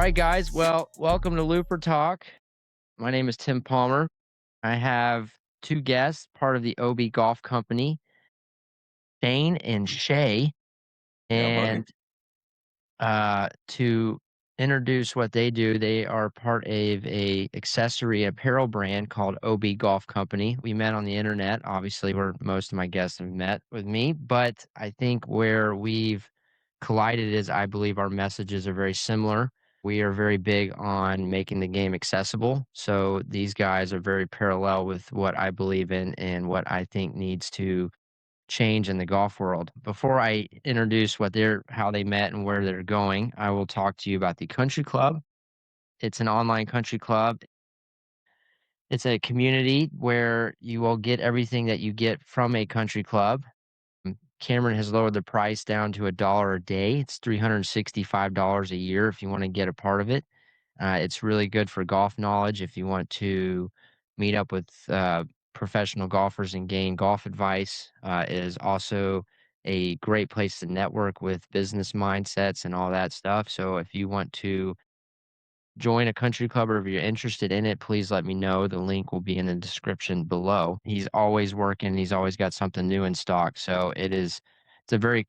right, guys. Well, welcome to Looper Talk. My name is Tim Palmer. I have two guests, part of the OB Golf Company, Shane and Shay. Yeah, buddy. And to introduce what they do, they are part of a accessory apparel brand called OB Golf Company. We met on the internet, obviously, where most of my guests have met with me. But I think where we've collided is I believe our messages are very similar. We are very big on making the game accessible. So these guys are very parallel with what I believe in and what I think needs to change in the golf world. Before I introduce how they met and where they're going, I will talk to you about the country club. It's an online country club. It's a community where you will get everything that you get from a country club. Cameron has lowered the price down to $1 a day. It's $365 a year if you want to get a part of it. It's really good for golf knowledge if you want to meet up with professional golfers and gain golf advice. It is also a great place to network with business mindsets and all that stuff. So if you want to join a country club or if you're interested in it, please let me know. The link will be in the description below. He's always working. He's always got something new in stock. So it's a very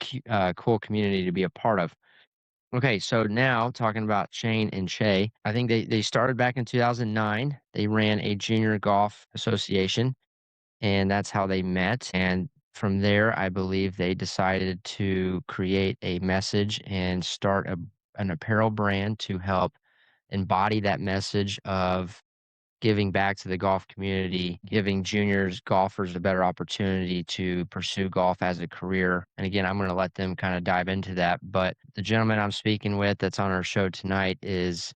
cool community to be a part of. Okay, so now talking about Shane and Shay, I think they started back in 2009. They ran a junior golf association, and that's how they met. And from there, I believe they decided to create a message and start an apparel brand to help embody that message of giving back to the golf community, giving juniors golfers a better opportunity to pursue golf as a career. And again, I'm going to let them kind of dive into that. But the gentleman I'm speaking with that's on our show tonight is,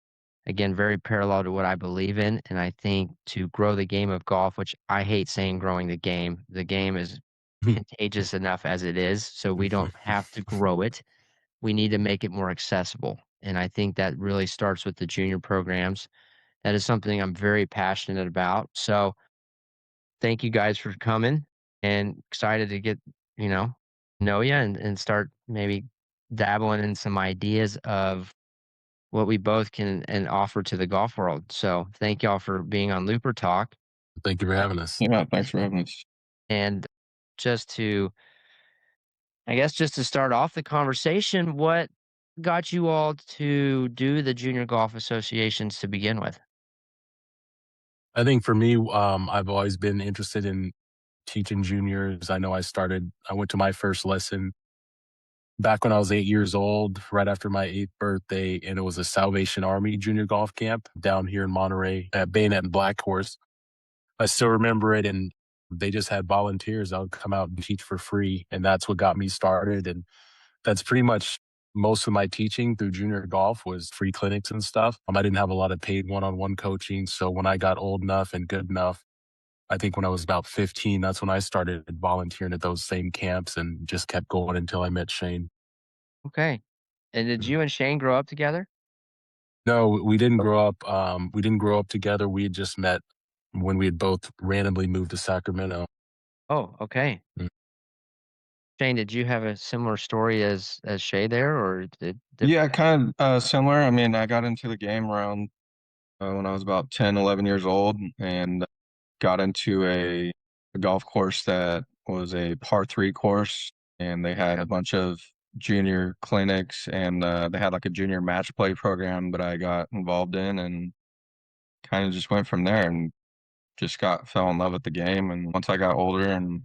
again, very parallel to what I believe in. And I think to grow the game of golf, which I hate saying growing the game is contagious enough as it is. So we don't have to grow it. We need to make it more accessible. And I think that really starts with the junior programs. That is something I'm very passionate about. So thank you guys for coming and excited to get, you know you and start maybe dabbling in some ideas of what we both can and offer to the golf world. So thank y'all for being on Looper Talk. Thank you for having us. Yeah, thanks for having us. And just to, I guess, just to start off the conversation, what got you all to do the junior golf associations to begin with? I think for me, I've always been interested in teaching juniors. I went to my first lesson back when I was 8 years old, right after my 8th birthday, and it was a Salvation Army junior golf camp down here in Monterey at Bayonet and Black Horse. I still remember it, and they just had volunteers that would come out and teach for free, and that's what got me started. And that's pretty much most of my teaching through junior golf was free clinics and stuff. I didn't have a lot of paid one-on-one coaching. So when I got old enough and good enough, I think when I was about 15, that's when I started volunteering at those same camps and just kept going until I met Shane. Okay. And did you and Shane grow up together? No, we didn't grow up. We didn't grow up together. We had just met when we had both randomly moved to Sacramento. Oh, okay. Mm. Shane, did you have a similar story as Shay there, or did Yeah, kind of similar. I mean, I got into the game around when I was about 10, 11 years old and got into a golf course that was a par 3 course. And they had a bunch of junior clinics and they had like a junior match play program that I got involved in and kind of just went from there and just fell in love with the game. And once I got older and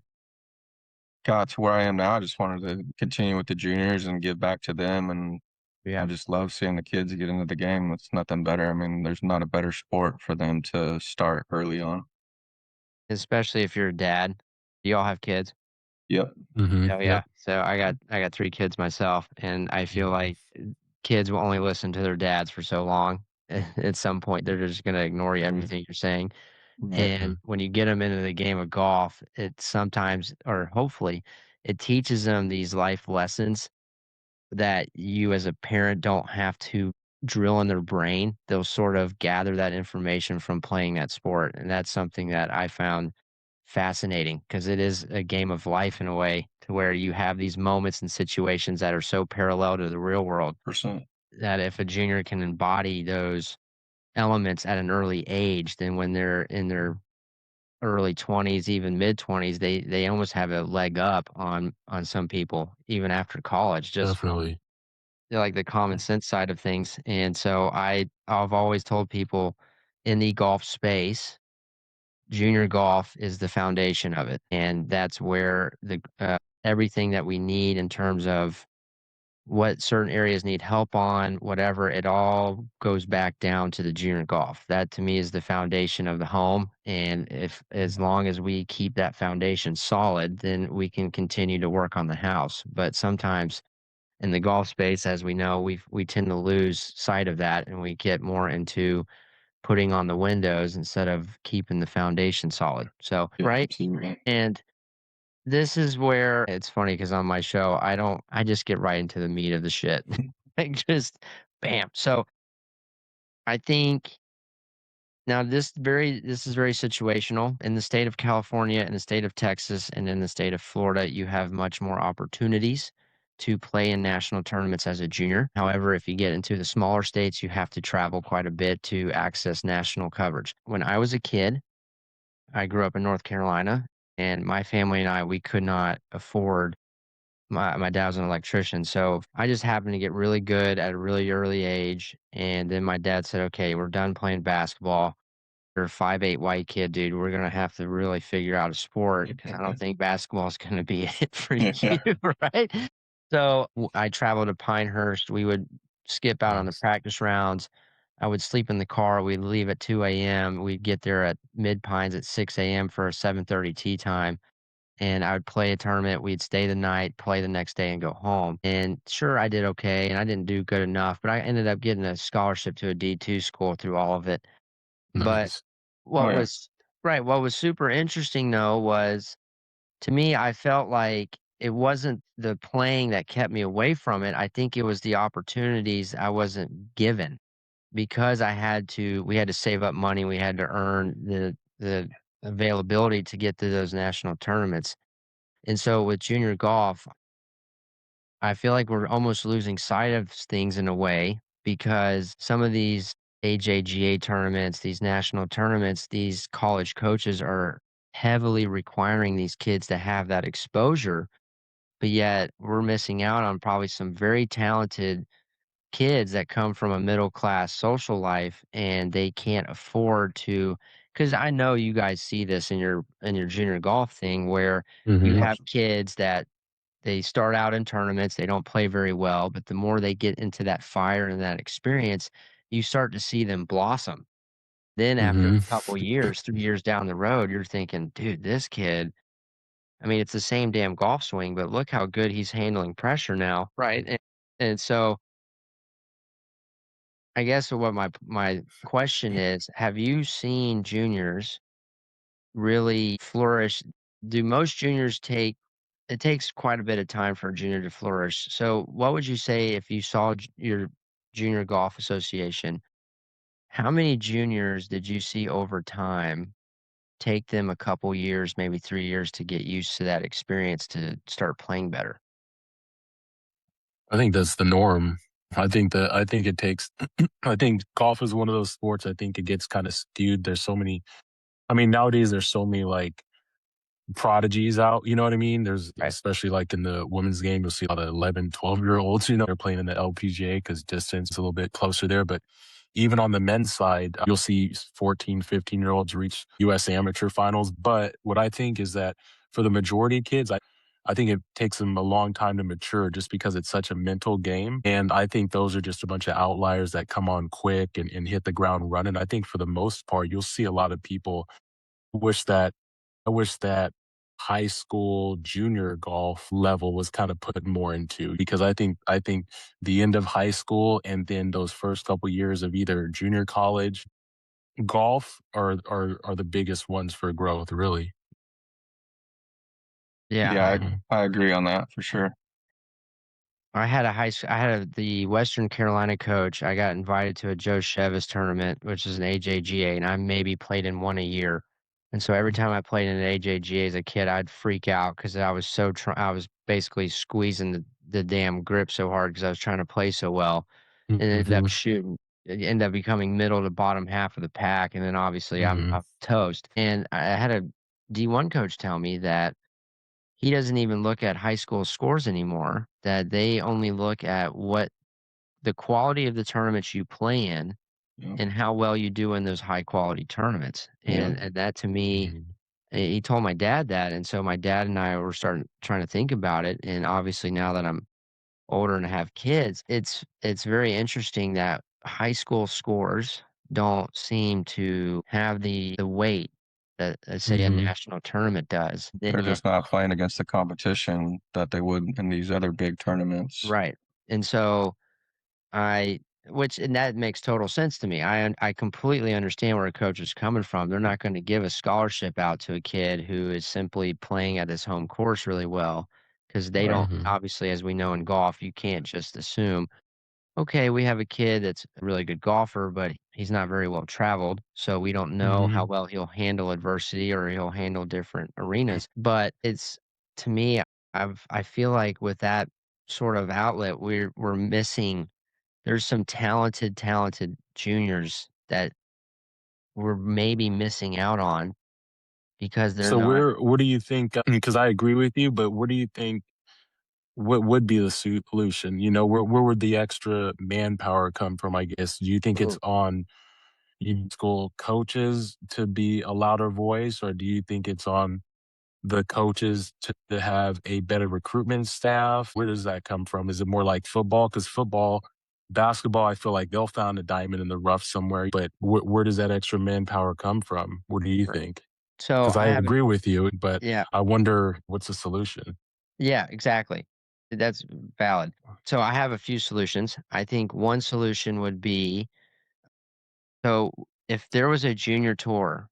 got to where I am now, I just wanted to continue with the juniors and give back to them. And I yeah, just love seeing the kids get into the game. It's nothing better. I mean, there's not a better sport for them to start early on. especially if you're a dad. Do y'all have kids? Yep. Oh Yep. yeah. So I got 3 kids myself, and I feel like kids will only listen to their dads for so long. At some point, they're just gonna ignore you, everything you're saying. Right. And when you get them into the game of golf, it sometimes, or hopefully, it teaches them these life lessons that you as a parent don't have to drill in their brain. They'll sort of gather that information from playing that sport. And that's something that I found fascinating because it is a game of life in a way to where you have these moments and situations that are so parallel to the real world. Percent. that if a junior can embody those elements at an early age, then when they're in their early 20s, even mid 20s, they almost have a leg up on some people even after college, just from Definitely. like the common sense side of things. And so I've always told people in the golf space, junior golf is the foundation of it, and that's where the everything that we need in terms of what certain areas need help on, whatever, it all goes back down to the junior golf. That to me is the foundation of the home. And if as long as we keep that foundation solid, then we can continue to work on the house. But sometimes in the golf space, as we know, we tend to lose sight of that and we get more into putting on the windows instead of keeping the foundation solid. So, Yeah, right. absolutely right. And this is where it's funny because on my show, I just get right into the meat of the shit. Like, just bam. So, I think now this is very situational. In the state of California, in the state of Texas, and in the state of Florida, you have much more opportunities to play in national tournaments as a junior. However, if you get into the smaller states, you have to travel quite a bit to access national coverage. When I was a kid, I grew up in North Carolina, and my family and I, we could not afford my dad was an electrician, so I just happened to get really good at a really early age, and then my dad said, "Okay, we're done playing basketball. You're a 5'8" white kid, dude. We're gonna have to really figure out a sport because I don't think basketball is gonna be it for you," Yeah. right? So I traveled to Pinehurst. We would skip out on the Nice. practice rounds. I would sleep in the car. We'd leave at 2 a.m. We'd get there at Mid Pines at 6 a.m. for a 7:30 tea time, and I would play a tournament. We'd stay the night, play the next day, and go home. And sure, I did okay, and I didn't do good enough, but I ended up getting a scholarship to a D2 school through all of it. But Nice. Oh what yeah. was right, what was super interesting though was to me, I felt like it wasn't the playing that kept me away from it. I think it was the opportunities I wasn't given because we had to save up money. We had to earn the availability to get to those national tournaments. And so with junior golf, I feel like we're almost losing sight of things in a way because some of these AJGA tournaments, these national tournaments, these college coaches are heavily requiring these kids to have that exposure, but yet we're missing out on probably some very talented kids that come from a middle class social life and they can't afford to, because I know you guys see this in your junior golf thing where you Mhm. have kids that they start out in tournaments, they don't play very well, but the more they get into that fire and that experience, you start to see them blossom. Then after Mhm. a couple years, 3 years down the road, you're thinking, "Dude, this kid, I mean, it's the same damn golf swing, but look how good he's handling pressure now." Right? And so I guess what my question is, have you seen juniors really flourish? Do most juniors take it takes quite a bit of time for a junior to flourish. So, what would you say if you saw your junior golf association? How many juniors did you see over time take them a couple years, maybe 3 years to get used to that experience to start playing better? I think that's the norm. I think it takes I think golf is one of those sports. I think it gets kind of skewed. There's so many I mean, nowadays there's so many like prodigies out, you know what I mean? There's Right. especially like in the women's game, you'll see a lot of 11, 12-year olds, they're playing in the LPGA because distance is a little bit closer there. But even on the men's side, you'll see 14, 15-year olds reach US amateur finals. But what I think is that for the majority of kids, I think it takes them a long time to mature just because it's such a mental game. And I think those are just a bunch of outliers that come on quick and hit the ground running. I think for the most part, you'll see a lot of people wish that I wish that high school junior golf level was kind of put more into because I think the end of high school and then those first couple years of either junior college golf are the biggest ones for growth, really. Yeah. Yeah, Mhm. I agree on that for sure. I had the Western Carolina coach. I got invited to a Joe Chevis tournament, which is an AJGA, and I maybe played in one a year. And so every time I played in an AJGA as a kid, I'd freak out because I was basically squeezing the damn grip so hard because I was trying to play so well. and ended up Mhm. shooting. It ended up becoming middle to bottom half of the pack, and then obviously Mhm. I'm toast. And I had a D1 coach tell me that he doesn't even look at high school scores anymore, that they only look at what the quality of the tournaments you play in Yeah. and how well you do in those high quality tournaments. Yeah. And that to me, Mhm. he told my dad that, and so my dad and I were starting trying to think about it. And obviously now that I'm older and have kids, it's very interesting that high school scores don't seem to have the weight that, say, a Mhm. national tournament does. Then They're you just not playing against the competition that they would in these other big tournaments. right, and so I which and that makes total sense to me. I completely understand where a coach is coming from. They're not going to give a scholarship out to a kid who is simply playing at his home course really well because they Right. don't Mhm. obviously, as we know in golf, you can't just assume, okay, we have a kid that's a really good golfer, but he's not very well traveled, so we don't know how Mhm. well he'll handle adversity or he'll handle different arenas. But it's to me, I feel like with that sort of outlet, we're missing there's some talented juniors that we're maybe missing out on because they're So not what do you think, because I agree with you, but what do you think what would be the solution? You know, where would the extra manpower come from, I guess? Do you think it's ooh, on school coaches to be a louder voice, or do you think it's on the coaches to have a better recruitment staff? Where does that come from? Is it more like football? Because football, basketball, I feel like they'll find a diamond in the rough somewhere. But where does that extra manpower come from? What do you right. think? So Because I I have agree with you, but yeah, I wonder what's the solution? yeah, exactly. That's valid. So I have a few solutions. I think one solution would be so if there was a junior tour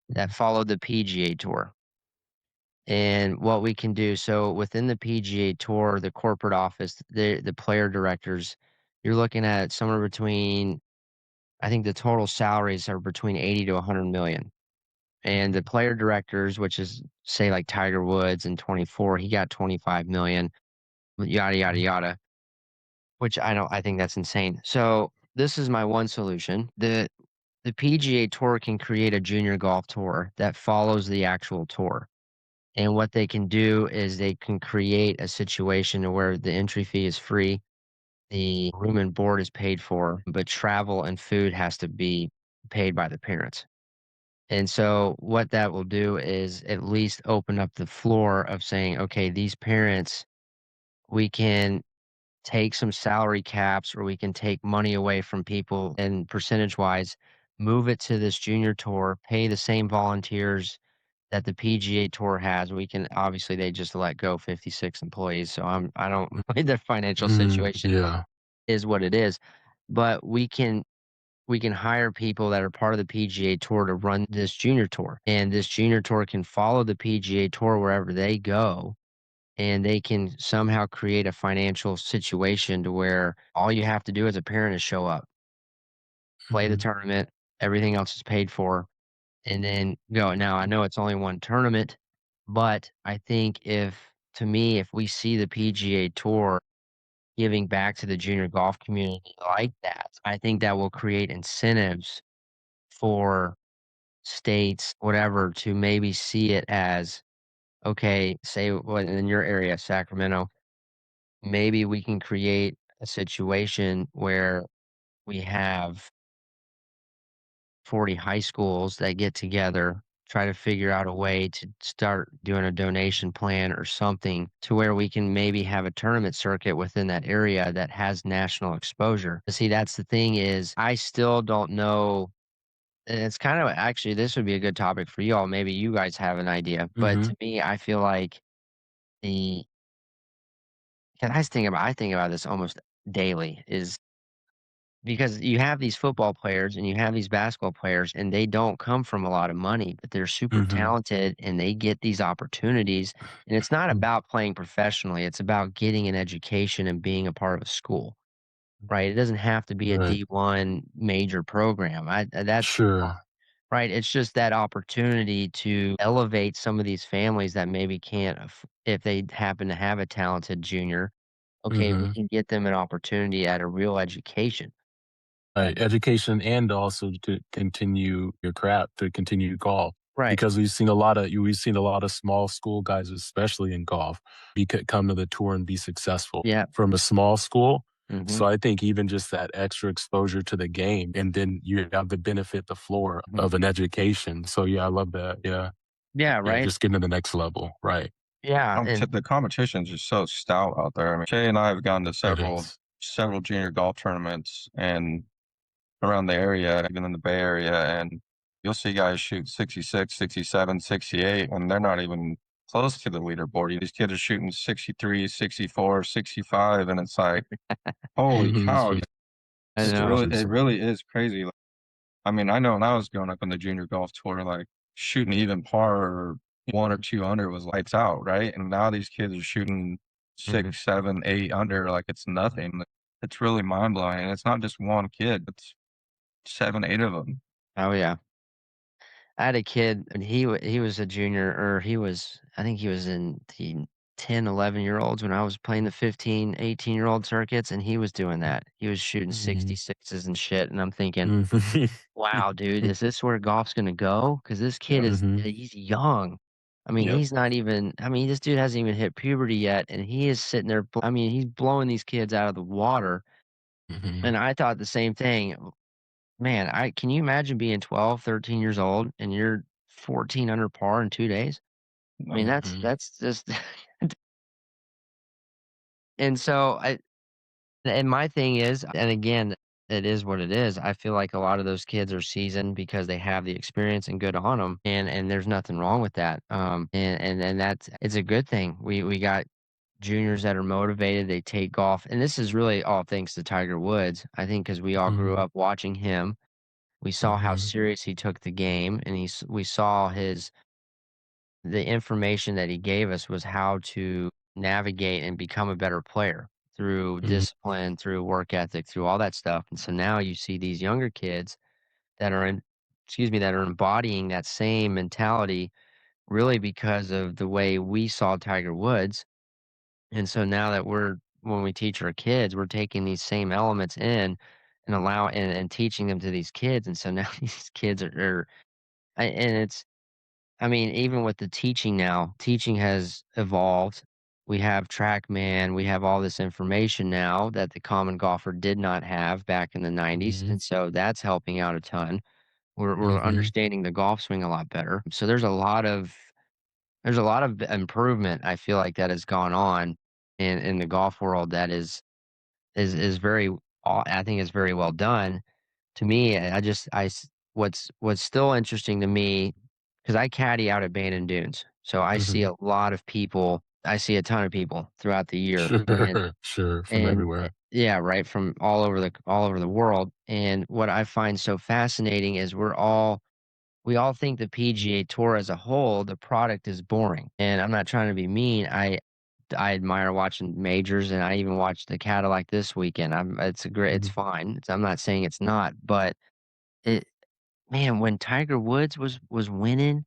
that followed the PGA Tour, and what we can do so within the PGA Tour, the corporate office, the player directors, you're looking at somewhere between I think the total salaries are between 80 to 100 million. And the player directors, which is say like Tiger Woods in 24, he got 25 million, yada yada yada, which I think that's insane. So this is my one solution. The PGA Tour can create a junior golf tour that follows the actual tour. And what they can do is they can create a situation where the entry fee is free, the room and board is paid for, but travel and food has to be paid by the parents. And so what that will do is at least open up the floor of saying, okay, these parents, we can take some salary caps or we can take money away from people and percentage wise, move it to this junior tour, pay the same volunteers that the PGA Tour has. We can obviously they just let go 56 employees. So I don't their financial Mhm. situation Yeah. is what it is. But we can hire people that are part of the PGA Tour to run this junior tour. And this junior tour can follow the PGA Tour wherever they go. And they can somehow create a financial situation to where all you have to do as a parent is show up, play the Mhm. tournament, everything else is paid for, and then go. Now, I know it's only one tournament, but I think to me, if we see the PGA Tour giving back to the junior golf community like that, I think that will create incentives for states, whatever, to maybe see it as okay, say what in your area, Sacramento, maybe we can create a situation where we have 40 high schools that get together, try to figure out a way to start doing a donation plan or something to where we can maybe have a tournament circuit within that area that has national exposure. See, that's the thing is I still don't know. And it's kind of actually, this would be a good topic for you all. Maybe you guys have an idea, but Mhm. to me, I feel like the, and I think about this almost daily is because you have these football players and you have these basketball players, and they don't come from a lot of money, but they're super Mhm. talented and they get these opportunities. And it's not Mhm. about playing professionally, it's about getting an education and being a part of a school, right? It doesn't have to be a Right. D1 major program. That's fine, Sure. right? It's just that opportunity to elevate some of these families that maybe can't, if they happen to have a talented junior okay, we Mhm. can get them an opportunity at a real education. Right, education and also to continue your craft, to continue golf. Right. Because we've seen a lot of small school guys, especially in golf, come to the tour and be successful Yeah. from a small school. Mhm. So I think even just that extra exposure to the game, and then you have the benefit, the floor Mhm. of an education. So yeah, I love that. Yeah. Yeah, Yeah, right? just getting to the next level. Right. Yeah, and The competition is just so stout out there. I mean, Shay and I have gone to It several is. several junior golf tournaments and around the area, even in the Bay Area, and you'll see guys shoot 66, 67, 68, and they're not even close to the leaderboard. These kids are shooting 63, 64, 65, and it's like, holy Mhm. cow! I know. It really is crazy. I mean, I know when I was growing up in the junior golf tour, like shooting even par or one or two under was lights out, right? And now these kids are shooting Mhm. 6, 7, 8 under like it's nothing. It's really mind blowing. And it's not just one kid, it's 7, 8 of them. Oh, yeah. I had a kid, and he was a junior, or I think he was in the 10, 11-year-olds when I was playing the 15, 18-year-old circuits, and he was doing that. He was shooting Mhm. 66s and shit, and I'm thinking, Mhm. "Wow, dude, is this where golf's gonna go? Because this kid Yep. Mhm. he's young." I mean, Yep. he's not even I mean, this dude hasn't even hit puberty yet, and he is sitting there I mean, he's blowing these kids out of the water, Mhm. and I thought the same thing. Man, I can you imagine being 12, 13 years old and you're 14 under par in 2 days? I mean, Mhm. that's just and so I and my thing is and again, it is what it is. I feel like a lot of those kids are seasoned because they have the experience and good on them, and there's nothing wrong with that. And that's it's a good thing. We got juniors that are motivated, they take golf, and this is really all thanks to Tiger Woods. I think because we all grew Mhm. up watching him. We saw how Mhm. serious he took the game, and we saw the information that he gave us was how to navigate and become a better player through Mhm. discipline, through work ethic, through all that stuff. And so now you see these younger kids that are that are embodying that same mentality really because of the way we saw Tiger Woods. And so now that when we teach our kids, we're taking these same elements in and and teaching them to these kids. And so now these kids and I mean, even with the teaching now, teaching has evolved. We have TrackMan, we have all this information now that the common golfer did not have back in the 90s, Mhm. and so that's helping out a ton. We're Mhm. understanding the golf swing a lot better. So there's a lot of improvement I feel like that has gone on in the golf world that is very I think is very well done. To me, what's still interesting to me, because I caddy out at Bandon Dunes, so Mhm. I see a ton of people throughout the year, Sure, sure, from everywhere. yeah, right, from all over the world, and what I find so fascinating is we all think the PGA Tour as a whole, the product is boring, and I'm not trying to be mean, I admire watching majors, and I even watched the Cadillac this weekend. It's Mhm. fine. I'm not saying it's not, but it man, when Tiger Woods was winning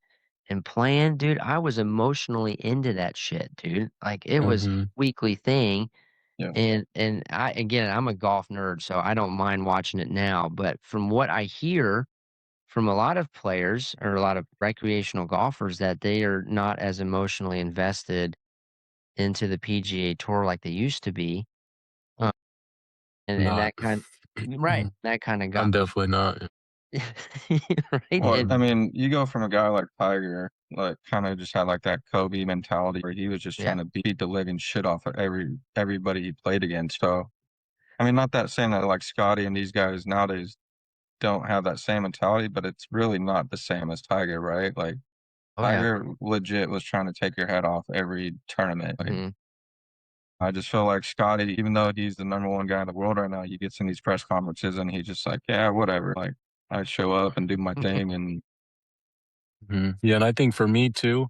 and playing, dude, I was emotionally into that shit, dude. Like it was a Mhm. weekly thing, Yeah. and I'm a golf nerd, so I don't mind watching it now. But from what I hear from a lot of players or a lot of recreational golfers, that they are not as emotionally invested into the PGA Tour like they used to be. Uh, and Not. that kind right, that kinda I'm got me definitely not. right, Well, I and mean, you go from a guy like Tiger, like kind of just had like that Kobe mentality where he was just yeah, trying to beat the living shit off of everybody he played against. So, I mean, not that saying that like Scotty and these guys nowadays don't have that same mentality, but it's really not the same as Tiger, right? Like oh, yeah, Tiger legit was trying to take your head off every tournament. Like mhm. I just feel like Scotty, even though he's the number one guy in the world right now, he gets in these press conferences and he's just like, yeah, whatever. Like I show up and do my thing, and Mhm. Yeah, and I think for me too,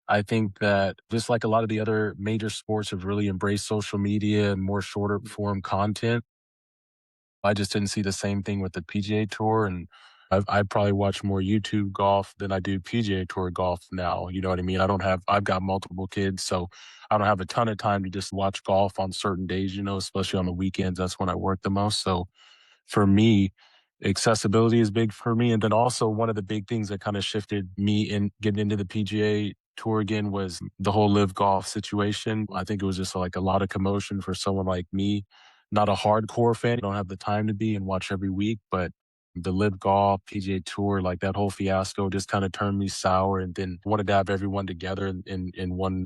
I think that just like a lot of the other major sports have really embraced social media and more shorter form content, I just didn't see the same thing with the PGA Tour, and I probably watch more YouTube golf than I do PGA Tour golf now. You know what I mean? I've got multiple kids, so I don't have a ton of time to just watch golf on certain days, especially on the weekends. That's when I work the most. So for me, accessibility is big for me. And then also one of the big things that kind of shifted me in getting into the PGA Tour again was the whole live golf situation. I think it was just like a lot of commotion for someone like me, not a hardcore fan. I don't have the time to be and watch every week, but the live golf, PGA Tour, like that whole fiasco just kind of turned me sour, and then wanted to have everyone together in one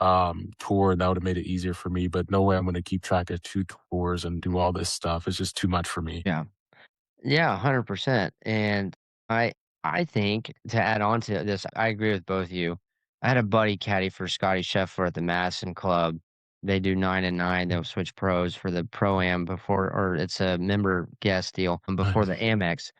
tour. That would have made it easier for me. But no way I'm going to keep track of two tours and do all this stuff. It's just too much for me. Yeah. Yeah, 100%. And I I think to add on to this, I agree with both of you. I had a buddy caddy for Scotty Scheffler at the Madison Club. They do 9 and 9. They'll switch pros for the Pro-Am before, or it's a member guest deal before the Nice. Amex.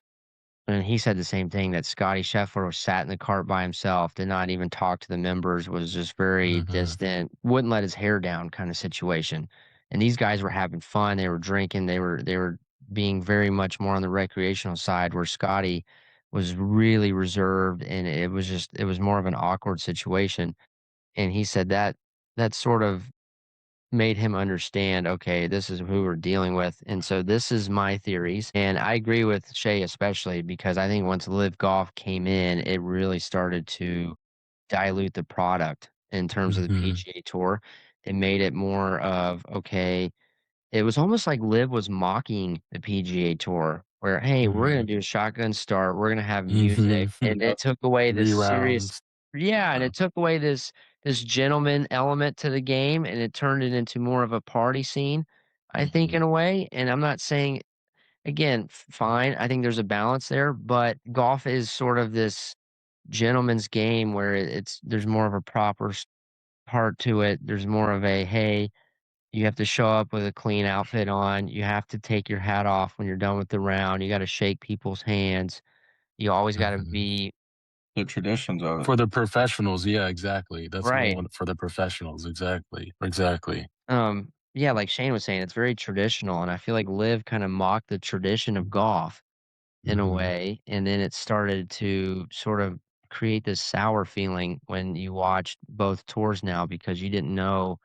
And he said the same thing, that Scotty Scheffler was sat in the cart by himself, did not even talk to the members, was just very Mhm. distant, wouldn't let his hair down kind of situation. And these guys were having fun, they were drinking, they were being very much more on the recreational side, where Scotty was really reserved, and it was more of an awkward situation. And he said that that sort of made him understand, okay, this is who we're dealing with. And so this is my theories. And I agree with Shay, especially because I think once Live Golf came in, it really started to dilute the product in terms of the Mhm. PGA Tour. It made it more of, okay, it was almost like Liv was mocking the PGA Tour, where, "Hey, we're gonna Mhm. do a shotgun start, we're gonna have music," Mhm. and Yep. it took away this 3 serious. rounds. Yeah, and Yeah. it took away this gentleman element to the game, and it turned it into more of a party scene, I think, Mhm. in a way. And I'm not saying, again, fine, I think there's a balance there, but golf is sort of this gentleman's game where there's more of a proper part to it. There's more of a, "Hey, you have to show up with a clean outfit on. You have to take your hat off when you're done with the round. You gotta shake people's hands. You always gotta Mhm. be." The traditions of it. For the professionals, yeah, exactly. That's what I Right. want for the professionals, exactly, exactly. Yeah, like Shane was saying, it's very traditional, and I feel like Liv kinda mocked the tradition of golf in a Mhm. way, and then it started to sort of create this sour feeling when you watched both tours now, because you didn't know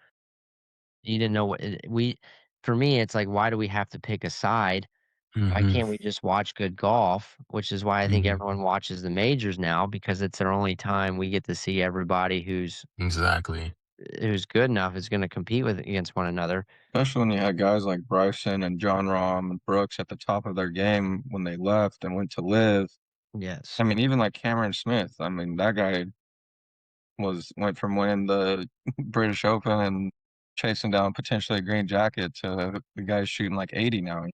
what we for me, it's like, why do we have to pick a side? Why Mhm. can't we just watch good golf? Which is why I think Mhm. everyone watches the majors now, because it's their only time we get to see everybody Exactly. who's good enough is gonna compete with against one another. Especially when you had guys like Bryson and John Rahm and Brooks at the top of their game when they left and went to live. Yes. I mean, even like Cameron Smith, I mean, that guy went from winning the British Open and chasing down potentially a green jacket to the guy's shooting like 80 now.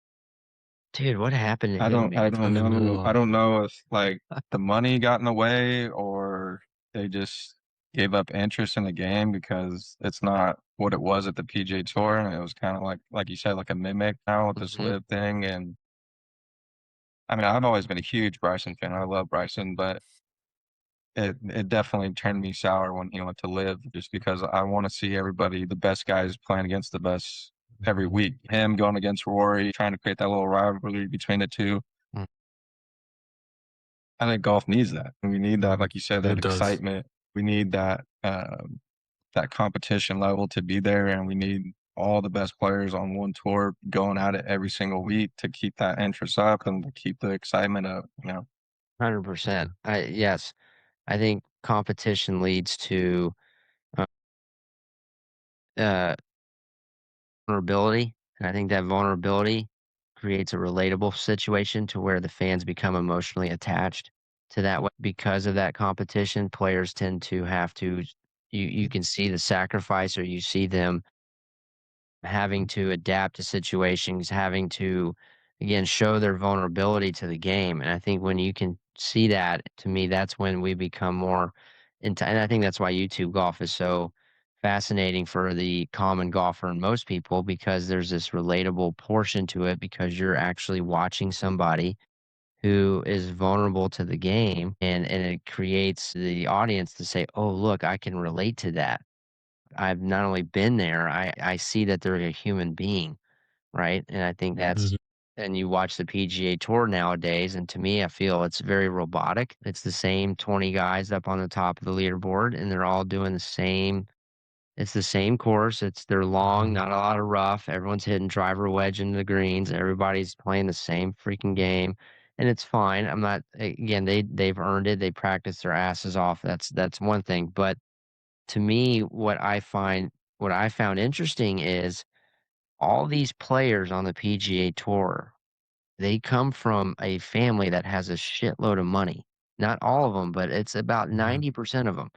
Dude, what happened to I him, don't I man? don't I know I know. don't know if, like, the money got in the way or they just gave up interest in the game because it's not what it was at the PGA Tour, and it was kinda like you said, like a mimic now with this Mhm. LIV thing, and I mean, I've always been a huge Bryson fan, I love Bryson, but it definitely turned me sour when he went to LIV just because I wanna see everybody the best guys playing against the best every Mhm. week. Him going against Rory, trying to create that little rivalry between the 2. Mm, I think golf needs that. We need that, Mhm. like you said, that It does. excitement. We need that competition level to be there, and we need all the best players on one tour going at it every single week to keep that interest up and to keep the excitement up, you know? 100%. Mhm. Yes, I think competition leads to, uh, uh vulnerability, and I think that vulnerability creates a relatable situation to where the fans become emotionally attached to that way. Because of that competition, players tend to have to you can see the sacrifice, or you see them having to adapt to situations, having to, again, show their vulnerability to the game. And I think when you can see that, to me, that's when we become more into, and I think that's why YouTube golf is so fascinating for the common golfer and most people, because there's this relatable portion to it, because you're actually watching somebody who is vulnerable to the game, and it creates the audience to say, "Oh, look, I can relate to that. I've not only been there, I see that they're a human being," right? And I think that's Mhm. And you watch the PGA Tour nowadays, and to me, I feel it's very robotic. It's the same 20 guys up on the top of the leaderboard, and they're all doing the same. It's the same course. They're long, Mhm. not a lot of rough. Everyone's hitting driver wedge into the greens. Everybody's playing the same freaking game, and it's fine. I'm not again. They've earned it. They practice their asses off. That's one thing. But to me, what I found interesting is all these players on the PGA Tour, they come from a family that has a shitload of money. Not all of them, but it's about Mhm. 90% of them.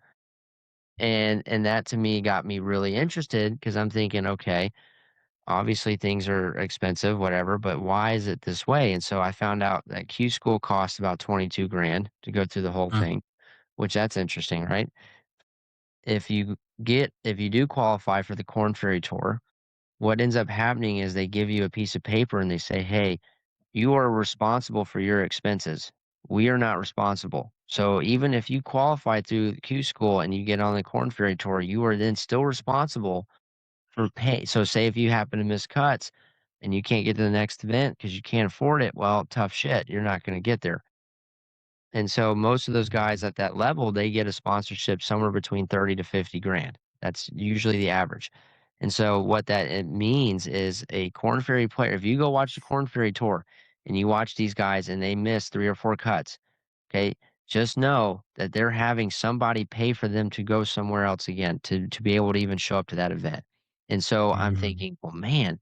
And that to me got me really interested because I'm thinking, okay, obviously things are expensive, whatever, but why is it this way? And so I found out that Q school costs about 22 grand to go through the whole Mm. thing, which that's interesting, right? If you do qualify for the Corn Ferry Tour, what ends up happening is they give you a piece of paper and they say, "Hey, you are responsible for your expenses. We are not responsible." So even if you qualify through Q school and you get on the Corn Ferry Tour, you are then still responsible for pay. So say if you happen to miss cuts and you can't get to the next event because you can't afford it, well, tough shit. You're not going to get there. And so most of those guys at that level, they get a sponsorship somewhere between 30 to 50 grand. That's usually the average. And so what that it means is a Corn Ferry player, if you go watch the Corn Ferry Tour and you watch these guys and they miss 3 or 4 cuts, okay, just know that they're having somebody pay for them to go somewhere else again to be able to even show up to that event. And so I'm Mhm. thinking, well, man,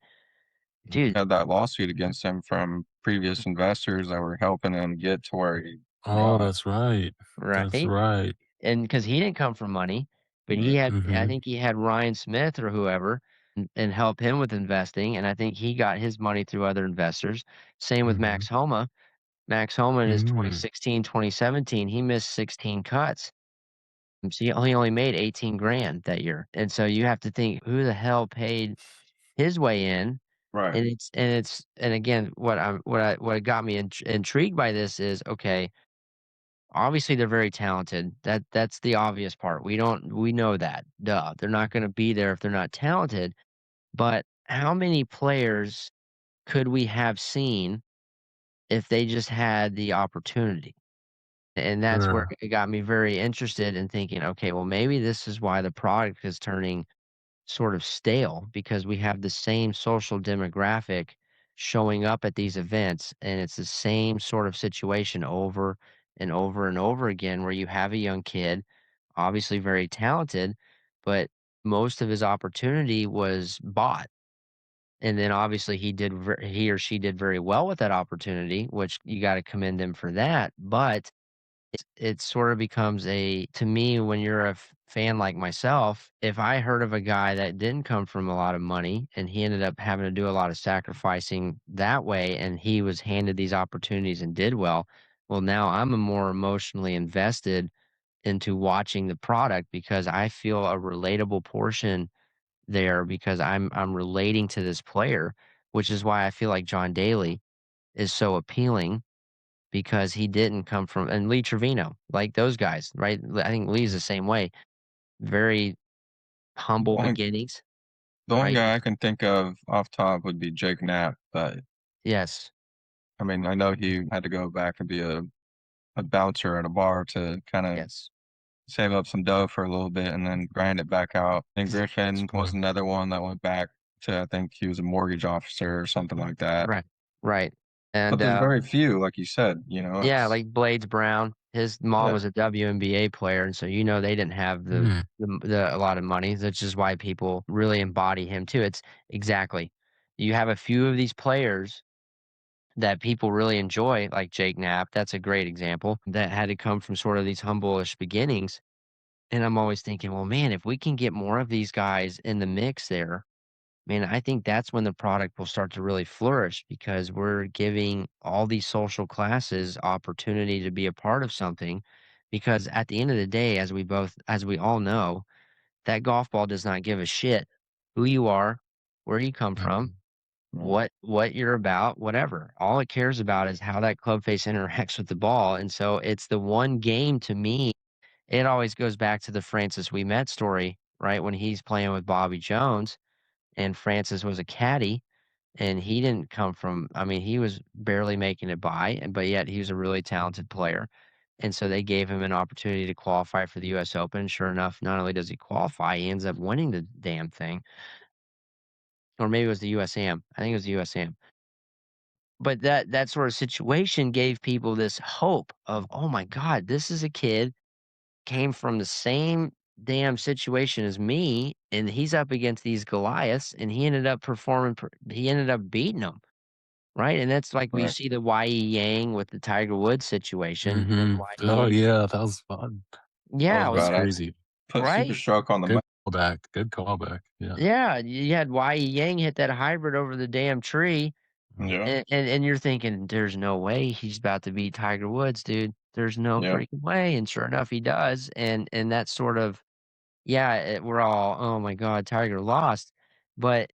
He dude, had that lawsuit against him from previous investors that were helping him get to where he Oh, got. that's right. That's right? right. And because he didn't come from money, but he Right. had, I Mhm. think he had Ryan Smith or whoever and help him with investing. And I think he got his money through other investors. Same with Mhm. Max Homa. Max Homa in his Mm. 2016, 2017, he missed 16 cuts. So he only made 18 grand that year. And so you have to think who the hell paid his way in. Right. And again, what got me intrigued by this is okay. Obviously, they're very talented. That's the obvious part. We know that. Duh. They're not going to be there if they're not talented. But how many players could we have seen if they just had the opportunity? And that's where Sure. it got me very interested in thinking, okay, well, maybe this is why the product is turning sort of stale because we have the same social demographic showing up at these events and it's the same sort of situation over and over and over again where you have a young kid obviously very talented but most of his opportunity was bought and then obviously he or she did very well with that opportunity which you got to commend them for that but it sort of becomes a to me when you're a fan like myself, if I heard of a guy that didn't come from a lot of money and he ended up having to do a lot of sacrificing that way and he was handed these opportunities and did well, well now I'm a more emotionally invested into watching the product because I feel a relatable portion there because I'm relating to this player, which is why I feel like John Daly is so appealing because he didn't come from and Lee Trevino, like those guys, right? I think Lee's the same way. Very The humble only, beginnings, the only right? guy I can think of off top would be Jake Knapp, but Yes, I mean, I know he had to go back and be a bouncer at a bar to kind of yes. save up some dough for a little bit and then grind it back out. And That's Griffin was good. another one that went back to, I think he was a mortgage officer or something like that. Right, right. But And there's very few, like you said, yeah, it's, like Blades Brown, his mom yeah, was a WNBA player, and so they didn't have Mm. the a lot of money. That's just why people really embody him too. It's exactly. You have a few of these players that people really enjoy, like Jake Knapp. That's a great example that had to come from sort of these humble-ish beginnings. And I'm always thinking, well, man, if we can get more of these guys in the mix there, man, I think that's when the product will start to really flourish because we're giving all these social classes opportunity to be a part of something. Because at the end of the day, as we all know, that golf ball does not give a shit who you are, where you come from, Mhm. right, what you're about, whatever. All it cares about is how that club face interacts with the ball. And so it's the one game to me it always goes back to the Francis we met story, right? When he's playing with Bobby Jones and Francis was a caddy. and he didn't come from, I mean, he was barely making it by, but yet he was a really talented player. And so they gave him an opportunity to qualify for the US Open. Sure enough, not only does he qualify, he ends up winning the damn thing. Or maybe it was the USAM. I think it was the USAM. But that sort of situation gave people this hope of, "Oh my god, this is a kid came from the same damn situation as me, and he's up against these Goliaths, and he ended up he ended up beating them." Right? And that's like we Right. see the 𝐲𝐸𝐤𝐥 with the Tiger Woods situation, and Mhm. Oh, 𝐲𝐸𝐤𝐥 yeah, that was fun. That yeah, was it was That's badass. crazy. Put right? Superstroke on the Good map. callback, good callback, yeah. Yeah, you had 𝐲𝐸𝐤𝐥 hit that hybrid over the damn tree, Yeah. and you're thinking, "There's no way he's about to beat Tiger Woods, dude. There's no Yep. freaking way," and sure enough, he does, and that sort of yeah, we're all, "Oh my god, Tiger lost," but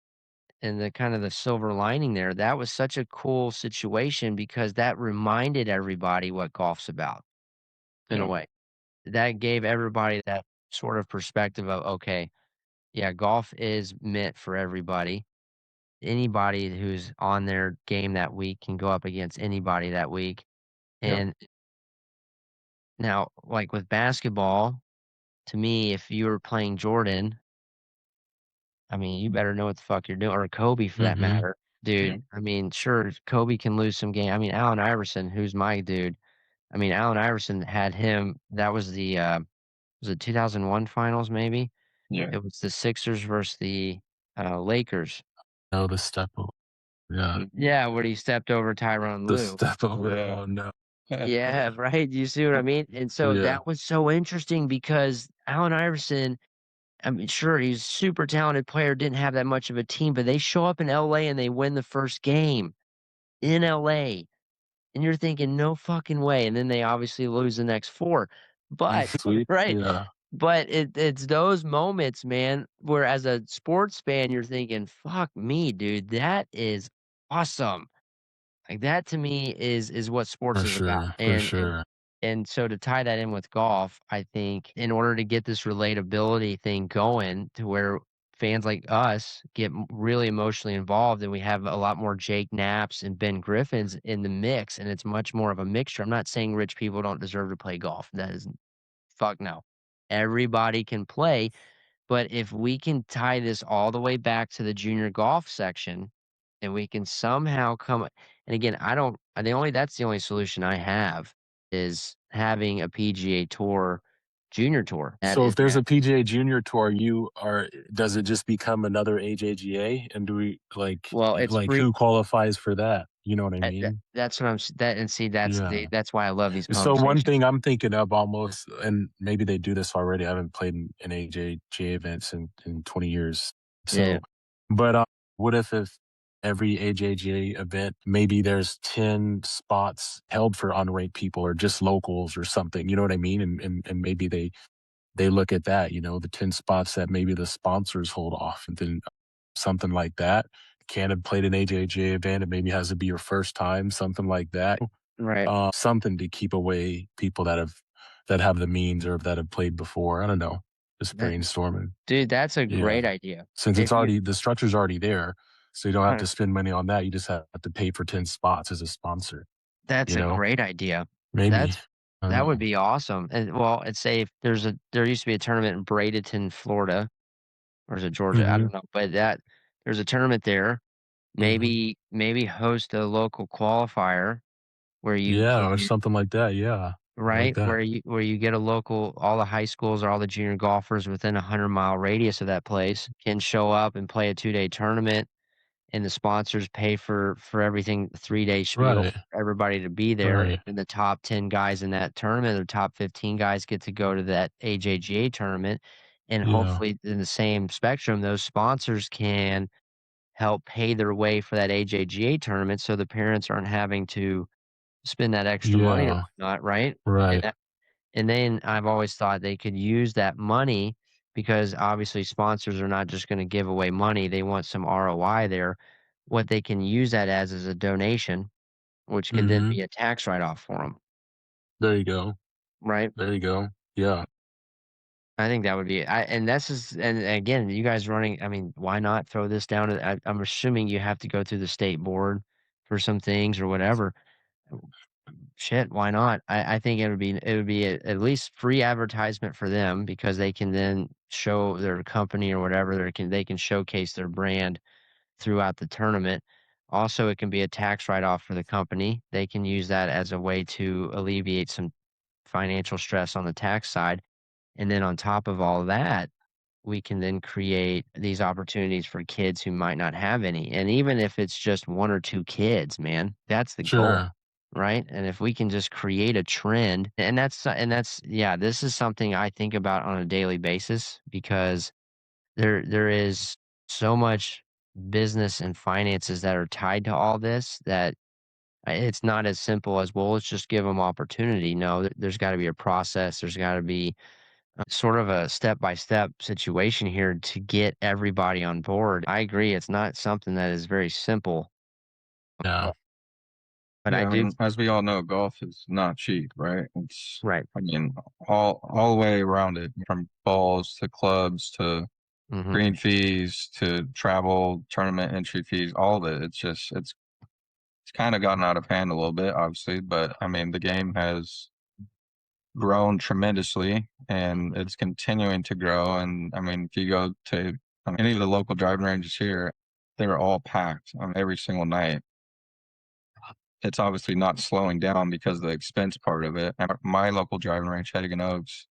and the kind of the silver lining there, that was such a cool situation because that reminded everybody what golf's about, in a Yep. way. That gave everybody that sort of perspective of, okay, yeah, golf is meant for everybody. Anybody who's on their game that week can go up against anybody that week. Yep. And now, like with basketball, to me, if you were playing Jordan, I mean, you better know what the fuck you're doing, or Kobe for that Mhm. matter. Dude, Yep. I mean, sure, Kobe can lose some game. I mean, Allen Iverson, who's my dude. I mean, Allen Iverson had him. That was the was it 2001 finals? Maybe Yeah. it was the Sixers versus the Lakers. Oh, the step o yeah. Mhm. Yeah, where he stepped over Tyronn The Lue. step over, Yeah. oh, no. Yeah, right. You see what I mean? And so Yeah. that was so interesting because Allen Iverson, I mean, sure, he's a super talented player, didn't have that much of a team, but they show up in LA and they win the first game in LA. And you're thinking, no fucking way. And then they obviously lose the next four. But Sweet, right. yeah, But it's those moments, man, where as a sports fan, you're thinking, fuck me, dude, that is awesome. Like that to me is what sports for is about. sure, for And sure. and so to tie that in with golf, I think in order to get this relatability thing going to where fans like us get really emotionally involved and we have a lot more Jake Knapps and Ben Griffins in the mix and it's much more of a mixture. I'm not saying rich people don't deserve to play golf. That is fuck no. Everybody can play, but if we can tie this all the way back to the junior golf section and we can somehow come and again, I don't the only that's the only solution I have is having a PGA Tour junior tour. That So is if there's that a PGA Junior Tour, does it just become another 𝐲𝐥𝐥? And do we well, it's like free who qualifies for that? You know what I mean? that's what that and see Yeah. that's why I love these So one conversations. thing I'm thinking of almost, and maybe they do this already. I haven't played in an 𝐲𝐥𝐥 events in 20 years. Yeah, So, but what if every 𝐲𝐥𝐥 event, maybe there's 10 spots held for unranked people or just locals or something. You know what I mean? And maybe they look at that, the 10 spots that maybe the sponsors hold off, and then something like that. Can't have played an 𝐲𝐥𝐥 event. It maybe has to be your first time, something like that. right. Something to keep away people that have the means or that have played before. I don't know. Just That brainstorming. dude, that's a Yeah. great idea. Since If you the structure's already there, so you don't have uh, to spend money on that. You just have to pay for 10 spots as a sponsor, that's you a know? great idea. Maybe. That's I don't that would know. be awesome. And well, and say if there used to be a tournament in Bradenton, Florida, or is it Georgia? I Mhm. don't know. But that there's a tournament there. Mhm. Maybe host a local qualifier where you Yeah, or can something like that. Yeah. I like right that. where you get a local all the high schools or all the junior golfers within a 100-mile radius of that place can show up and play a 2-day tournament and the sponsors pay for everything, 3-day spiel Right. for everybody to be there, and Right. then the top 10 guys in that tournament, or top 15 guys get to go to that AJGA tournament, and Yeah. hopefully in the same spectrum, those sponsors can help pay their way for that AJGA tournament so the parents aren't having to spend that extra money or Yeah. whatnot, right? And Right. that and then I've always thought they could use that money because obviously sponsors are not just gonna give away money, they want some ROI there. What they can use that as is a donation, which could then Mhm. be a tax write-off for them, There you go. right? There you go. Yeah. I think that would be and that's just and again, you guys running I mean, why not throw this down to I'm assuming you have to go through the state board for some things or whatever. Shit, why not? I think it would be at least free advertisement for them because they can then show their company or whatever they can showcase their brand throughout the tournament. Also, it can be a tax write-off for the company. They can use that as a way to alleviate some financial stress on the tax side. And then on top of all that, we can then create these opportunities for kids who might not have any. And even if it's just one or two kids, man, that's the goal, Sure. right? And if we can just create a trend, yeah, this is something I think about on a daily basis because there is so much business and finances that are tied to all this that it's not as simple as, well, let's just give them opportunity. No, there's got to be a process. There's got to be sort of a step by step situation here to get everybody on board. I agree. It's not something that is very simple, Yeah. but I Yeah, I do. mean, as we all know, golf is not cheap, right? It's, Right. I mean, all the way around it, from balls to clubs to Hmm. green fees to travel, tournament entry fees, all of it. It's kind of gotten out of hand a little bit, obviously, but I mean, the game has grown tremendously and it's continuing to grow. And I mean, if you go to any of the local driving ranges here, they were all packed every single night. It's obviously not slowing down because of the expense part of it. At my local driving range, 𝐲𝐿𝐴𝐥𝐿,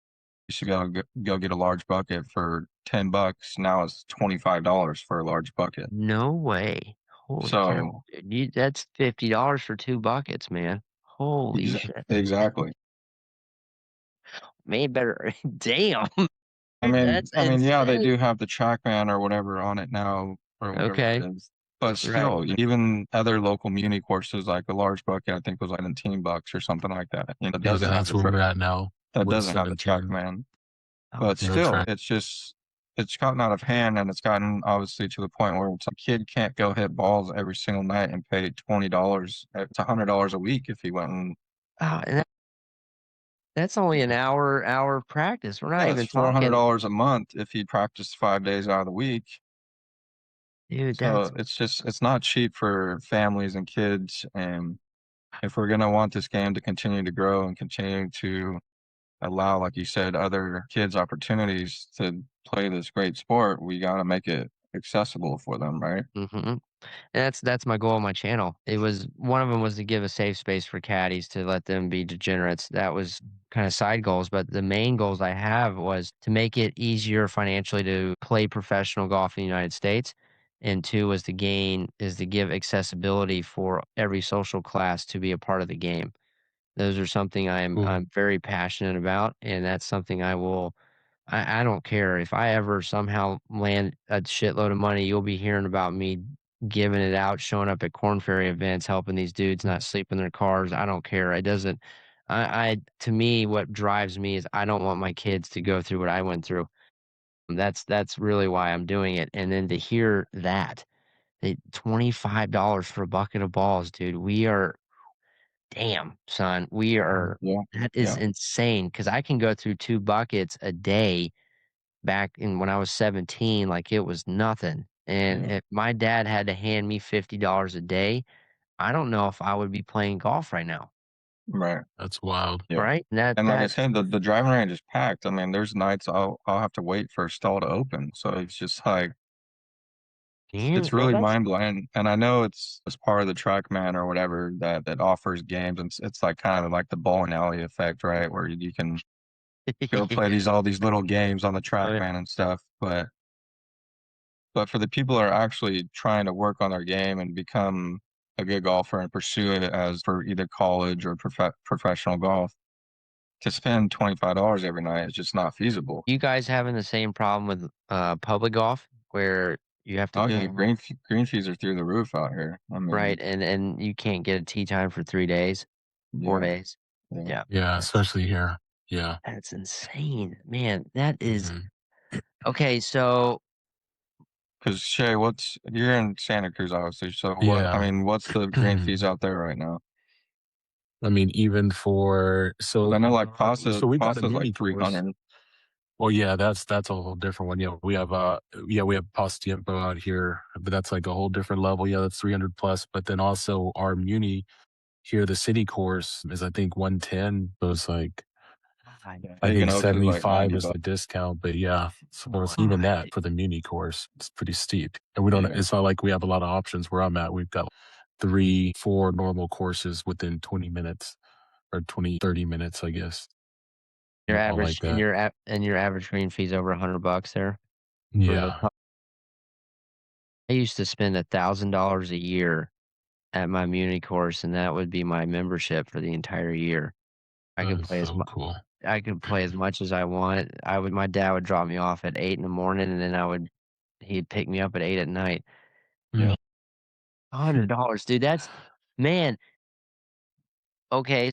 used to be able to go get a large bucket for $10. Now it's $25 for a large bucket. No way. Holy cow. So Dude, that's $50 for 2 buckets, man. Holy shit. exactly. Man, better. Damn. That's I mean, yeah, they insane. do have the TrackMan or whatever on it now, or whatever Okay. it is. But Right. still, even other local muni courses, like a large bucket, I think was like $17 or something like that. Yeah, that's where we're at now That with doesn't have the 17. TrackMan. Oh, But No still, track. it's gotten out of hand, and it's gotten obviously to the point where it's a kid can't go hit balls every single night and pay $20. It's $100 a week if he went and and that's only an hour of practice. We're not yeah, it's even talking, $400 a month if he practiced 5 days out of the week. dude. So it's not cheap for families and kids. And if we're gonna want this game to continue to grow and continue to allow, like you said, other kids opportunities to play this great sport, we gotta make it accessible for them, right? Mhm. And that's my goal on my channel. It was one of them was to give a safe space for caddies to let them be degenerates. That was kind of side goals, but the main goals I have was to make it easier financially to play professional golf in the United States. And two was to give accessibility for every social class to be a part of the game. Those are something Cool. I'm very passionate about, and that's something I don't care if I ever somehow land a shitload of money, you'll be hearing about me giving it out, showing up at Corn Ferry events, helping these dudes not sleep in their cars. I don't care. It doesn't to me, what drives me is I don't want my kids to go through what I went through. That's really why I'm doing it. And then to hear that, $25 for a bucket of balls, dude, we are damn, son, we are Yeah, that is yeah, insane because I can go through 2 buckets a day back in when I was 17 like it was nothing. And yeah, if my dad had to hand me $50 a day, I don't know if I would be playing golf right now, right. That's wild. Yeah. right? And that And like I that said, the driving range is packed. I mean, there's nights I'll have to wait for a stall to open. So it's just like yeah, it's well, really that's mind blowing. And I know it's as part of the TrackMan or whatever that offers games, and it's like kind of like the bowling alley effect, right? Where you can go play yeah. all these little games on the Oh, yeah. TrackMan and stuff. But for the people that are actually trying to work on their game and become a good golfer and pursue it as for either college or professional golf, to spend $25 every night is just not feasible. You guys having the same problem with public golf where you have to Oh pay yeah, more, green fees are through the roof out here. I right? mean, And you can't get a tee time for 3 days, 4 yeah, days. yeah. Yeah. Yeah, That's especially here. Yeah. that's insane. Man, that is Mhm. okay, so Because Shay, what's you're in Santa Cruz, obviously. So what? I Yeah. mean, what's the green fees out there right now? I mean, even for 'Cause so I know like so we got a Pasa's like mini course. 300. Well, yeah, that's a whole different one. Yeah, we have Pastiempo out here, but that's like a whole different level. Yeah, that's 300 plus. But then also our Muni here, the city course is I think 110. So it's like Yeah, I taking think Oaks is like 75 90 is bucks. the discount. But yeah, so it's even God. that for the Muni course, it's pretty steep. And we don't. Yeah. It's not like we have a lot of options where I'm at. We've got 3, 4 normal courses within 20 minutes or 20, 30 minutes, I guess. Your All like average and that. your average green fee's over $100 there for the Yeah, I used to spend $1,000 a year at my Muni course, and that would be my membership for the entire year. I could that's play as mu so cool. I could play as much as I want. I would My dad would drop me off at 8 in the morning, and then he'd pick me up at 8 at night. Mm. $100, dude, that's man, okay,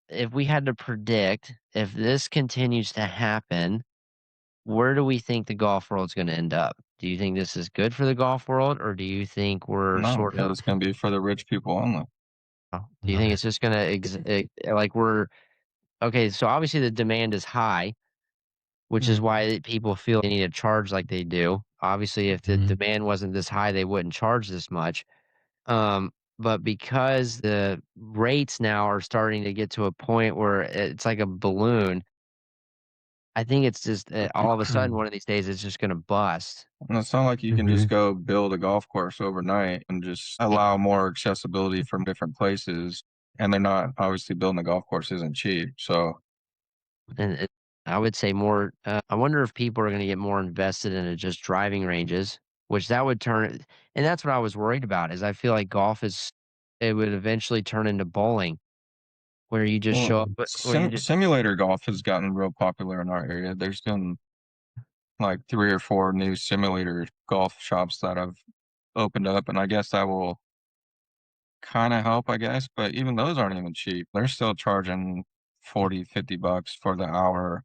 if we had to predict, if this continues to happen, where do we think the golf world's gonna end up? Do you think this is good for the golf world, or do you think we're No, sort because of it's gonna be for the rich people only. do you think it's just gonna like we're okay, so obviously the demand is high, which is Mhm. why people feel they need to charge like they do. Obviously, if the Mhm. demand wasn't this high, they wouldn't charge this much. But because the rates now are starting to get to a point where it's like a balloon, I think it's just all of a sudden one of these days it's just gonna bust. And it's not like you can just Mhm. go build a golf course overnight and just allow more accessibility from different places. And they're not obviously building a golf course isn't cheap. So And I would say more. I wonder if people are going to get more invested into just driving ranges, which that would turn. And that's what I was worried about. Is I feel like golf is. It would eventually turn into bowling, where you just well, show up. Where you just simulator golf has gotten real popular in our area. There's been like 3 or 4 new simulator golf shops that have opened up, and I guess that will kind of help, I guess. But even those aren't even cheap. They're still charging 40, $50 for the hour.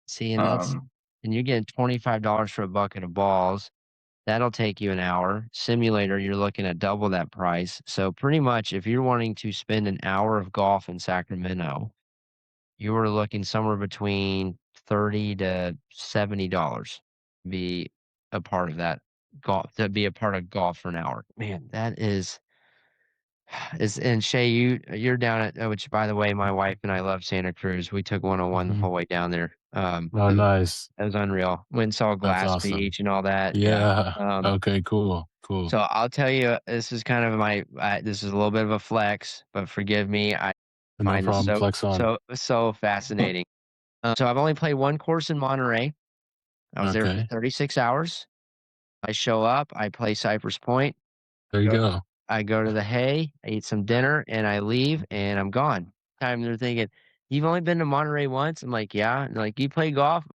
see, Um, and you're getting $25 for a bucket of balls. That'll take you an hour. Simulator, you're looking at double that price. So pretty much, if you're wanting to spend an hour of golf in Sacramento, you were looking somewhere between 30 to $70 to be a part of that to be a part of golf for an hour. Man, that is and Shay, you're down at which by the way, my wife and I love Santa Cruz. We took 101 the Mhm. whole way down there. Oh, nice. It was unreal. Went and saw That's Glass awesome. Beach and all that. Yeah. Yeah. Okay, cool, cool. So I'll tell you, this is kind of this is a little bit of a flex, but forgive me. I No find this problem, flex on. so fascinating. So I've only played one course in Monterey. I was there for Okay, 36 hours. I show up, I play Cypress Point, there you go go. I go to the hay, I eat some dinner, and I leave, and I'm gone. Time they're thinking, "You've only been to Monterey once?" I'm like, "Yeah." And they're like, "You play golf?"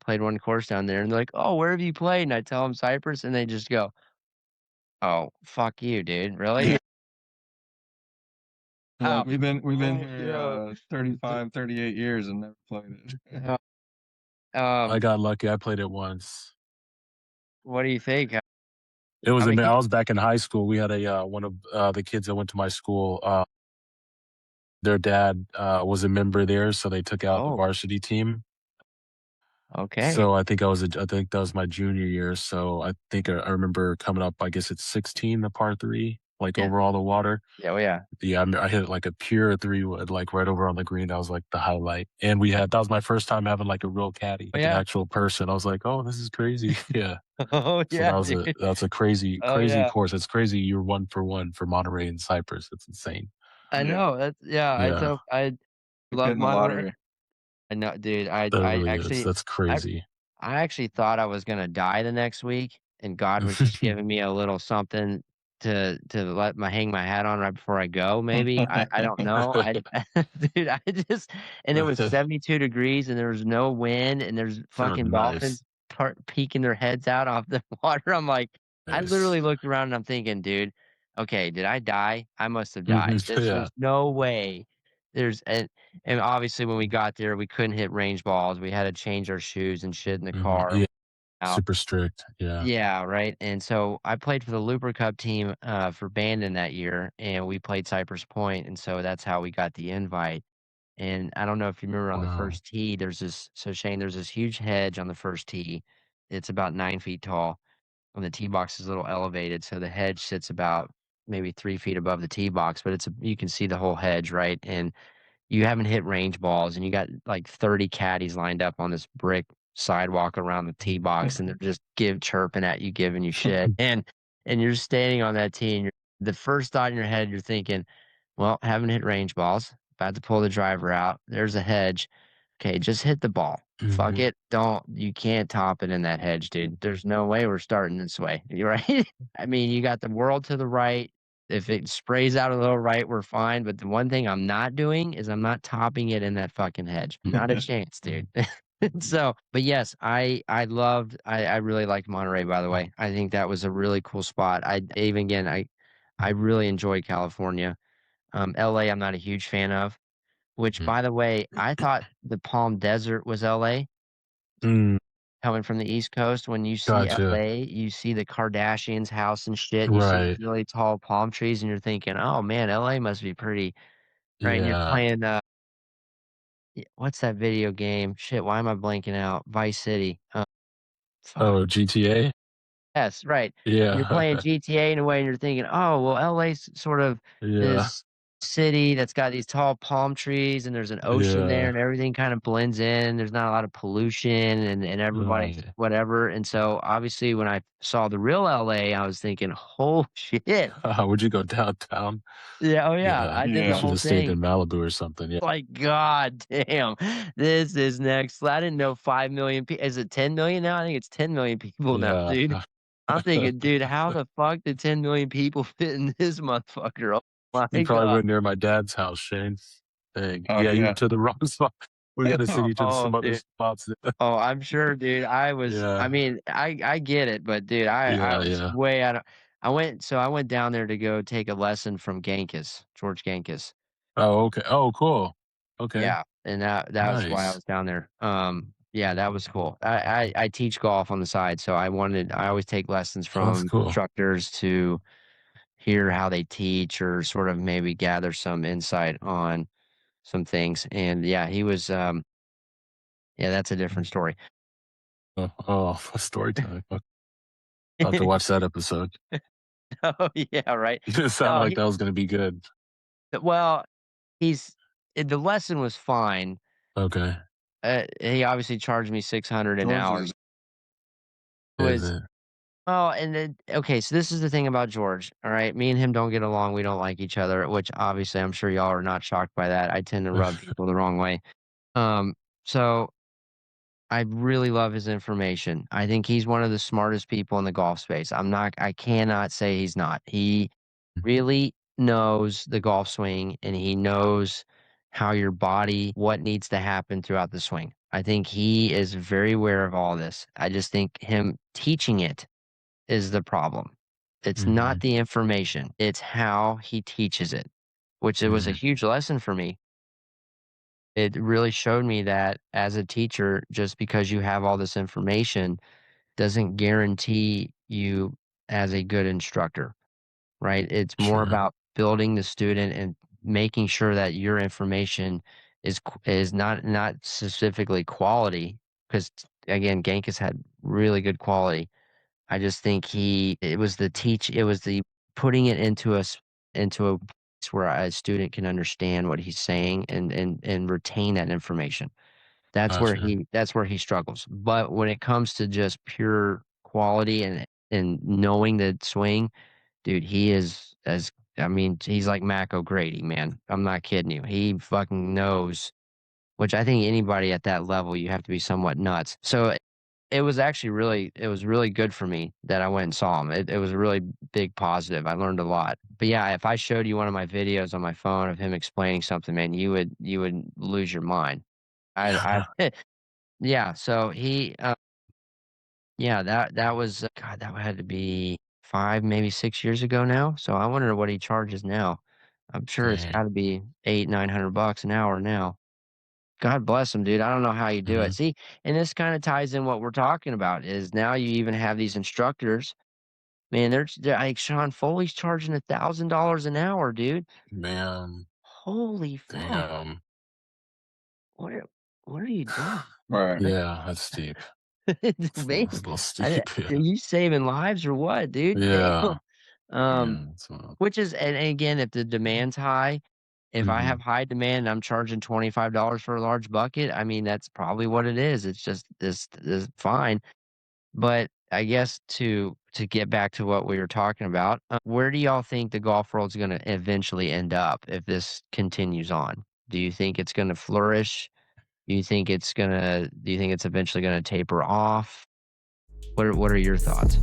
Played one course down there, and they're like, "Oh, where have you played?" And I tell them Cypress, and they just go, "Oh, fuck you, dude. Really?" like Oh, we've been oh, here yo. 35, 38 years and never played it. Uh, I um, got lucky, I played it once. what do you think? It was How many I was back in high school, we had one of, the kids that went to my school, their dad, was a member there, so they took out the Oh, varsity team. okay. So I think that was my junior year, so I think I remember coming up, I guess it's 16, the par 3, like, Yeah. over all the water. Yeah, oh, yeah. Yeah, I hit like a pure 3 wood, like, right over on the green. That was, like, the highlight, and we had that was my first time having, like, a real caddy, Oh, like, an yeah. actual person. I was like, "Oh, this is crazy." Yeah. Oh, So yeah, dude. that's a crazy, Oh, crazy yeah. course. It's crazy you're 1 for 1 for Monterey and Cypress. It's insane. I Yeah, know, that's yeah, Yeah, I like love hitting the Monterey. lottery. I know, dude, that really is. That's I crazy. I actually thought I was gonna die the next week, and God was just giving me a little something to let my hang my hat on right before I go, maybe. I don't know. Dude, I just and it was 72 degrees, and there was no wind, and there's Oh, fucking dolphins nice. peeking their heads out off the water. I'm like I Nice. literally looked around and I'm thinking, "Dude, okay, did I die? I must have died. Yeah. There's no way." There's and obviously, when we got there, we couldn't hit range balls. We had to change our shoes and shit in the car. Yeah, Out. super strict. Yeah. Yeah, right. And so I played for the Looper Cup team for Bandon that year, and we played Cypress Point, and so that's how we got the invite. And I don't know if you remember on the Wow. first tee, Shane, there's this huge hedge on the first tee. It's about 9 feet tall, and the tee box is a little elevated. So the hedge sits about maybe 3 feet above the tee box, but you can see the whole hedge, right? And you haven't hit range balls, and you got like 30 caddies lined up on this brick sidewalk around the tee box, and they're just chirping at you, giving you shit. And you're standing on that tee, and the first thought in your head, you're thinking, well, haven't hit range balls, about to pull the driver out. There's a hedge. Okay, just hit the ball. Fuck Mhm. it. You can't top it in that hedge, dude. There's no way we're starting this way. You're right. I mean, you got the world to the right. If it sprays out a little right, we're fine. But the one thing I'm not doing is I'm not topping it in that fucking hedge. Not a chance, dude. So, but yes, I really liked Monterey, by the way. I think that was a really cool spot. I really enjoyed California. LA, I'm not a huge fan of, which, Mhm. by the way, I thought the Palm Desert was LA Mm, coming from the East Coast. When you see gotcha. LA, you see the Kardashians' house and shit. You see these Right. really tall palm trees, and you're thinking, oh man, LA must be pretty, right? And you're Yeah. playing, what's that video game? Shit, why am I blanking out? Vice City. Fuck. Oh, GTA? Yes, right. You're Yeah. playing GTA in a way, and you're thinking, oh, well, LA's sort of Yeah. this city that's got these tall palm trees, and there's an ocean there, Yeah. and everything kind of blends in. There's not a lot of pollution, and everybody's Right. whatever. And so, obviously, when I saw the real LA, I was thinking, oh shit. Would you go downtown? Yeah, oh yeah, Yeah. I did You the Yeah. should whole have stayed thing. in Malibu or something. Yeah. Like, god damn, this is next. I didn't know 5 million people. Is it 10 million now? I think it's 10 million people now, Yeah. dude. I'm thinking, dude, how the fuck did 10 million people fit in this motherfucker? Oh You my probably god. went near my dad's house, Shane. Dang. Oh Yeah, you yeah. went to the wrong spot. We gotta send you to Oh, some other dude. spots. Oh, I'm sure, dude. I Yeah. mean, I get it, but dude, I Yeah, was yeah. way out of. I went down there to go take a lesson from George Genghis. Oh, okay. Oh, cool. Okay. Yeah, and that was why I Nice. was down there. Yeah, that was cool. I teach golf on the side, so I always take lessons Oh, that's from cool. instructors to hear how they teach or sort of maybe gather some insight on some things. And yeah, yeah, that's a different story. Oh, story time. I'll have to watch that episode. Oh yeah, right. It sounded No, like that was gonna be good. well, the lesson was fine. Okay. He obviously charged me 600 an George hour. is It Is was it? Oh, and then okay, so this is the thing about George. All right, me and him don't get along. We don't like each other, which obviously I'm sure y'all are not shocked by that. I tend to rub people the wrong way. Um, so I really love his information. I think he's one of the smartest people in the golf space. I cannot say he's not. He really knows the golf swing, and he knows how your body, what needs to happen throughout the swing. I think he is very aware of all this. I just think him teaching it is the problem. It's not Mhm. the information, it's how he teaches it, which it was a Mhm. huge lesson for me. It really showed me that as a teacher, just because you have all this information doesn't guarantee you as a good instructor, right? It's more Sure. about building the student and making sure that your information is not specifically quality, because again, Genk has had really good quality. I just think it was the putting it into a place where a student can understand what he's saying and retain that information. Gotcha. That's where he struggles. But when it comes to just pure quality and knowing the swing, dude, he is as I mean, he's like Mac O'Grady, man. I'm not kidding you. He fucking knows, which I think anybody at that level, you have to be somewhat nuts. So it was really good for me that I went and saw him. It was a really big positive. I learned a lot. But yeah, if I showed you one of my videos on my phone of him explaining something, man, you would lose your mind. I yeah, so yeah, that was God, that had to be 5, maybe 6 years ago now. So I wonder what he charges now. I'm sure it's Dang. got to be 800-900 bucks an hour now. God bless him, dude. I don't know how you do it. Mhm. See, and this kind of ties in what we're talking about is now you even have these instructors. Man, they're like Sean Foley's charging $1,000 an hour, dude. Man, Holy fuck. damn. what what are you doing? Right. Yeah, that's steep. Man, It's a little are steep. Yeah. you saving lives or what, dude? Damn. Yeah. Um, Yeah. So, which is and again, if the demand's high, if I mhm. have high demand and I'm charging $25 for a large bucket, I mean, that's probably what it is. It's just this fine. But I guess to get back to what we were talking about, where do y'all think the golf world's going to eventually end up if this continues on? Do you think it's going to flourish? Do you think it's eventually going to taper off? What are your thoughts?